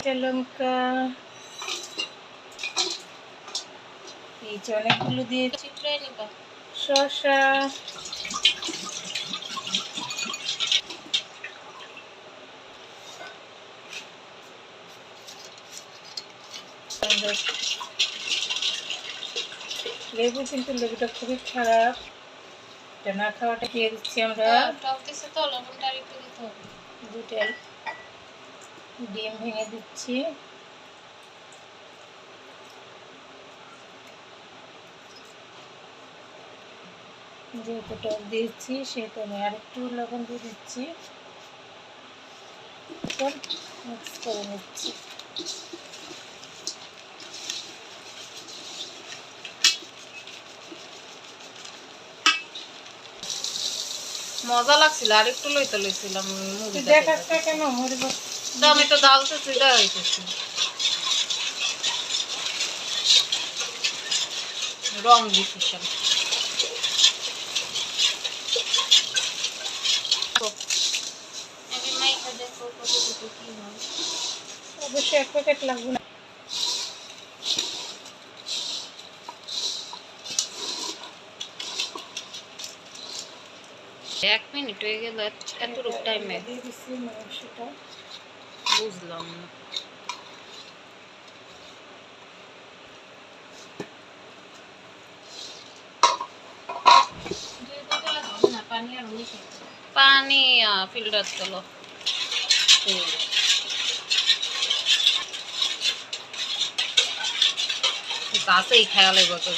কাঁচা লঙ্কা, এই যে অনেকগুলো দিয়েছি, শসা, লেবু, কিন্তু লেবুটা খুবই খারাপ, এটা না খাওয়াটা দিয়ে দিচ্ছি আমরা। দুটা ডিম ভেঙে দিচ্ছি, যেহেতু টক দিয়েছি সেহেতু আমি আরেকটু লবণ দিয়ে দিচ্ছি, মিক্স করে নিচ্ছি। মজা লাগছিল, আর একটু লইতে লইছিলাম মুভি দেখাচ্ছে কেন মরিব, আমি তো ডালতেছি দেখাইতেছি রং দিছি। অবশ্যই 1 প্যাকেট লাগবে না। এক মিনিট হয়ে গেল, এতটুকু টাইমে দিয়ে দিচ্ছি মাংসটা। বুঝলাম না। পানি ফিল্টার তোলো কাছেই খেয়াল করতে